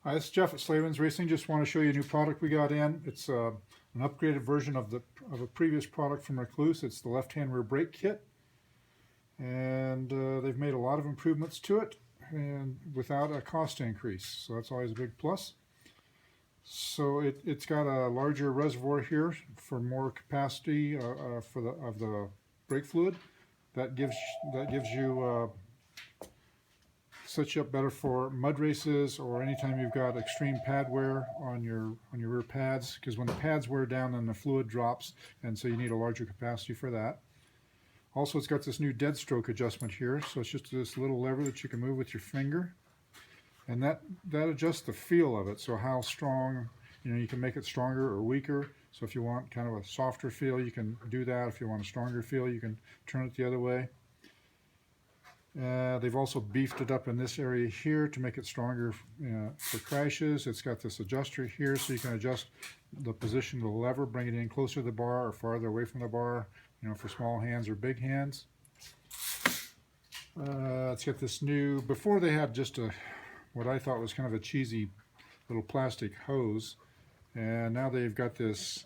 Hi, this is Jeff at Slavens Racing. Just want to show you a new product we got in. It's an upgraded version of a previous product from Rekluse. It's the left-hand rear brake kit, and they've made a lot of improvements to it, and without a cost increase. So that's always a big plus. So it's got a larger reservoir here for more capacity of the brake fluid. That gives you sets you up better for mud races or anytime you've got extreme pad wear on your rear pads, because when the pads wear down then the fluid drops, and so you need a larger capacity for that. Also, it's got this new dead stroke adjustment here, so it's just this little lever that you can move with your finger, and that adjusts the feel of it, so how strong, you can make it stronger or weaker. So if you want kind of a softer feel, you can do that. If you want a stronger feel, you can turn it the other way. They've also beefed it up in this area here to make it stronger for crashes. It's got this adjuster here, so you can adjust the position of the lever, bring it in closer to the bar or farther away from the bar, for small hands or big hands. It's got this new, before they had just what I thought was kind of a cheesy little plastic hose, and now they've got this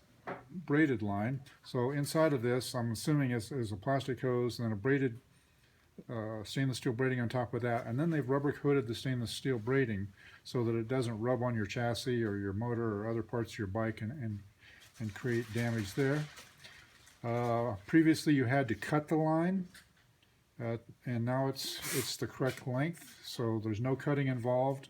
braided line. So inside of this, I'm assuming is a plastic hose and then a braided stainless steel braiding on top of that, and then they've rubber coated the stainless steel braiding so that it doesn't rub on your chassis or your motor or other parts of your bike and create damage there. Previously you had to cut the line, and now it's the correct length, so there's no cutting involved.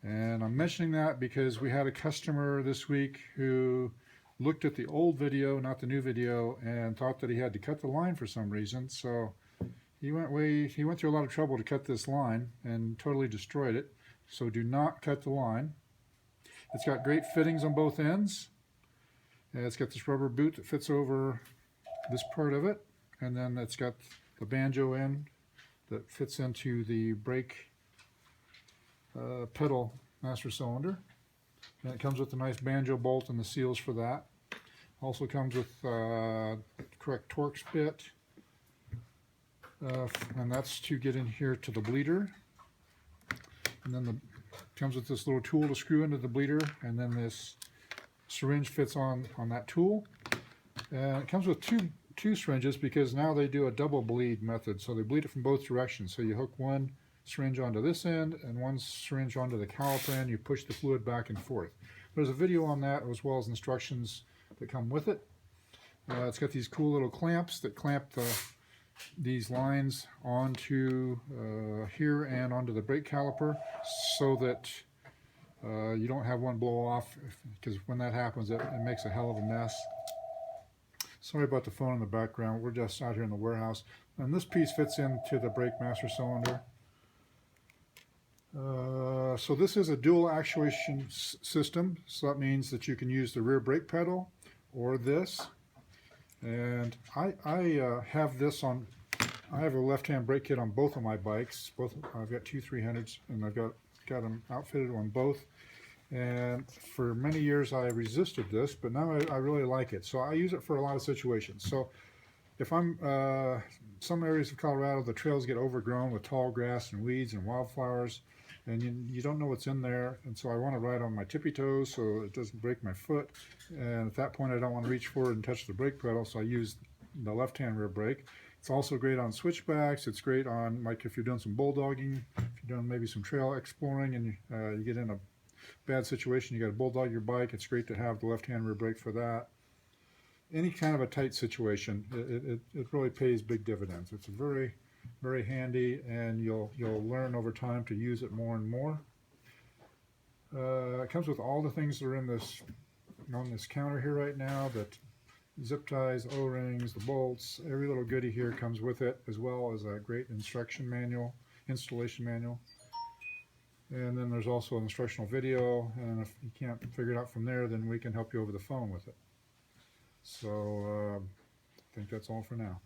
And I'm mentioning that because we had a customer this week who looked at the old video, not the new video, and thought that he had to cut the line for some reason. So he went through a lot of trouble to cut this line and totally destroyed it. So do not cut the line. It's got great fittings on both ends. And it's got this rubber boot that fits over this part of it, and then it's got the banjo end that fits into the brake pedal master cylinder. And it comes with a nice banjo bolt and the seals for that. Also comes with correct Torx bit. And that's to get in here to the bleeder, and then comes with this little tool to screw into the bleeder, and then this syringe fits on that tool. And it comes with two syringes because now they do a double bleed method, so they bleed it from both directions. So you hook one syringe onto this end and one syringe onto the caliper end. You push the fluid back and forth. There's a video on that as well as instructions that come with it. It's got these cool little clamps that clamp these lines onto here and onto the brake caliper, so that you don't have one blow off, because when that happens it makes a hell of a mess. Sorry about the phone in the background, we're just out here in the warehouse. And this piece fits into the brake master cylinder. So this is a dual actuation system, so that means that you can use the rear brake pedal or this. And I have this on. I have a left-hand brake kit on both of my bikes. I've got two 300s, and I've got them outfitted on both. And for many years I resisted this, but now I really like it. So I use it for a lot of situations. So if I'm some areas of Colorado, the trails get overgrown with tall grass and weeds and wildflowers, and you don't know what's in there, and so I want to ride on my tippy toes so it doesn't break my foot. And at that point I don't want to reach forward and touch the brake pedal, so I use the left-hand rear brake. It's also great on switchbacks. It's great on, like, if you're doing some bulldogging, if you're doing maybe some trail exploring and you get in a bad situation, you got to bulldog your bike, it's great to have the left-hand rear brake for that. Any kind of a tight situation, it really pays big dividends. It's very, very handy, and you'll learn over time to use it more and more. It comes with all the things that are in on this counter here right now, that zip ties, O-rings, the bolts, every little goodie here comes with it, as well as a great installation manual. And then there's also an instructional video, and if you can't figure it out from there, then we can help you over the phone with it. So I think that's all for now.